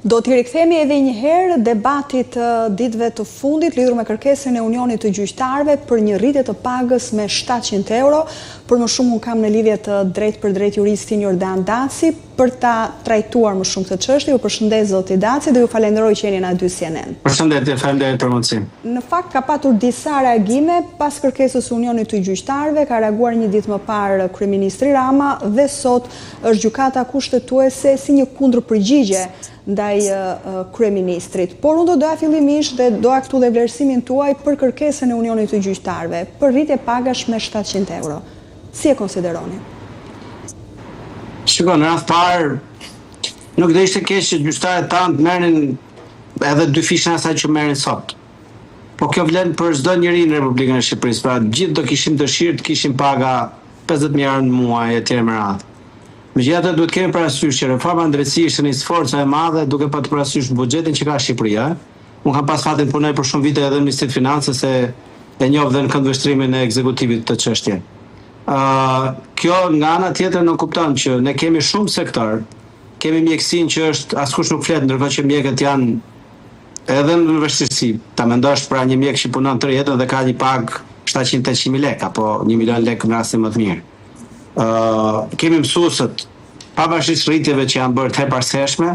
Do t'i rikthemi edhe një herë debatit ditëve të fundit lidhur me kërkesën e Unionit të Gjyqtarëve për një rritje të pagës me 700 euro. Për më shumë unë kam në lidhje të drejt për drejt juristin Jordan Daci për ta trajtuar më shumë këtë çështje. Ju përshëndes zoti Daci dhe ju falenderoj që jeni na dy CNN. Përshëndetje, faleminderit për mundësinë. Në fakt ka patur disa reagime pas kërkesës së Unionit të Gjyqtarëve, ka reaguar një ditë më parë kryeministri Rama dhe sot është gjykata kushtetuese si një kundërpërgjigje ndaj kryeministrit. Por unë do doja fillimisht dhe doja këtu dhe vlerësimin tuaj për kërkesën e Unionit të Gjyqtarëve për rritje pagash me 700 euro. Si e konsideroni? Shikoj, në radhë parë nuk do ishte keq që gjyqtarët tanë të merrnin edhe dy fishën asaj që merrin sot. Po kjo vlen për çdo njeri në Republikën e Shqipërisë. Pra gjithë do kishim dëshirë të kishim paga 50.000 euro në muaj etj. Me radhë. Megjithatë duhet kemi parasysh që reforma në drejtësi është një sforcë e madhe duke pasur parasysh buxhetin që ka Shqipëria. Unë kam pas fatin punoj për shumë vite edhe në Ministrinë e Financës e njoh dhe në këndvështrimin e ekzekutivit të çështje. Kjo nga ana tjetër nuk kupton që ne kemi shumë sektor, kemi mjekësinë që është askush nuk flet, ndërkohë që mjekët janë edhe në vështirësi. Ta mendosh pra një mjek që punon tërë jetën dhe ka një pagë 700-800.000 lekë apo 1 milion lekë në rastin më të mirë. Kemi mësuesët, pavarësisht rritjeve që janë bërë të tepërshme,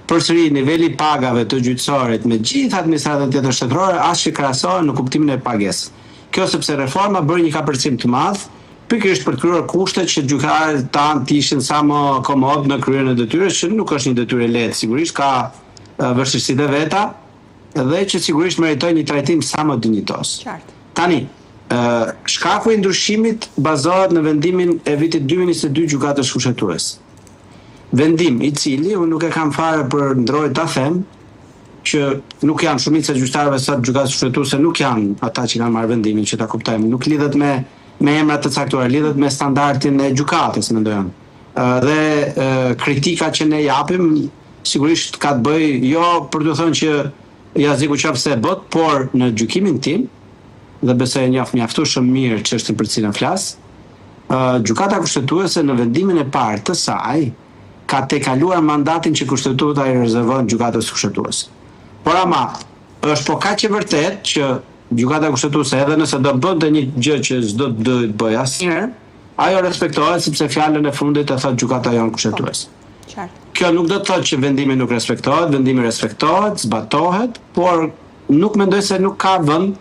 përsëri niveli pagave të gjyqësorit me gjithë administratën tjetër shtetërore as që krahasohen në kuptimin e pagesës. Kjo sepse reforma bëri një kapërcim të madh, pikërisht për të kryer kushtet që gjyqtarët tanë të ishin sa më komod në kryen e detyrës, që nuk është një detyrë e lehtë, sigurisht ka vështirësitë e veta dhe që sigurisht meritojnë një trajtim sa më dinjitos. Tani, shkaku i ndryshimit bazohet në vendimin e vitit 2022 gjykatës kushtetuese. Vendim i cili unë nuk e kam fare për ndrojt ta them që nuk janë shumica e gjyqtarëve sot gjykatës kushtetuese nuk janë ata që kanë marrë vendimin, që ta kuptojmë, nuk lidhet me emrat të caktuar, lidhet me standardin e gjykatës, mendoj unë. Dhe kritika që ne japim sigurisht ka të bëjë jo për të thënë që ja ziku qofse bot, por në gjykimin tim dhe besoj e njoh mjaftueshëm mirë çështën për cilën flas, gjykata kushtetuese në vendimin e parë të saj ka tejkaluar mandatin që kushtetuta i rezervon gjykatës kushtetuese. Por ama është po kaq e vërtet që gjykata kushtetuese edhe nëse do bënte një gjë që s'do të bëj asnjëherë, ajo respektohet sepse fjalën e fundit e thot gjykata jonë kushtetuese. Kjo nuk do të thotë që vendimi nuk respektohet, vendimi respektohet, zbatohet, por nuk mendoj se nuk ka vend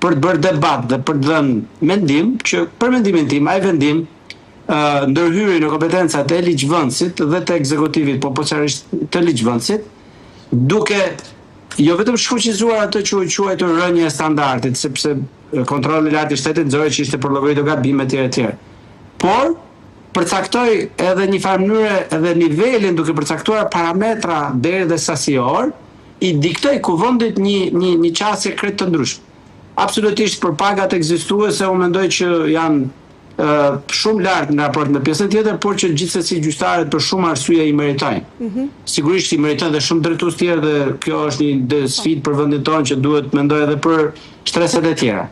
për të bërë debat dhe për të dhënë mendim që për mendimin tim ai vendim ndërhyri në kompetencat e ligjvëndësit dhe të ekzekutivit, po posaçërisht të ligjvëndësit, duke jo vetëm shfuqizuar atë që u quajtur rënje e standardit, sepse kontrolli i lartë i shtetit nxorë që ishte për llogaritë gabime etj. Por përcaktoi edhe një farë mënyre edhe nivelin duke përcaktuar parametra deri dhe sasior, i diktoi kuvendit një qasje krejt të ndryshme. Absolutisht për pagat ekzistuese unë mendoj që janë shumë lart në raport me pjesën tjetër, por që gjithsesi gjyqtarët për shumë arsye i meritojnë. Sigurisht i meritojnë dhe shumë drejtues tjerë dhe kjo është një sfidë për vendin tonë që duhet mendoj edhe për shtreset e tjera.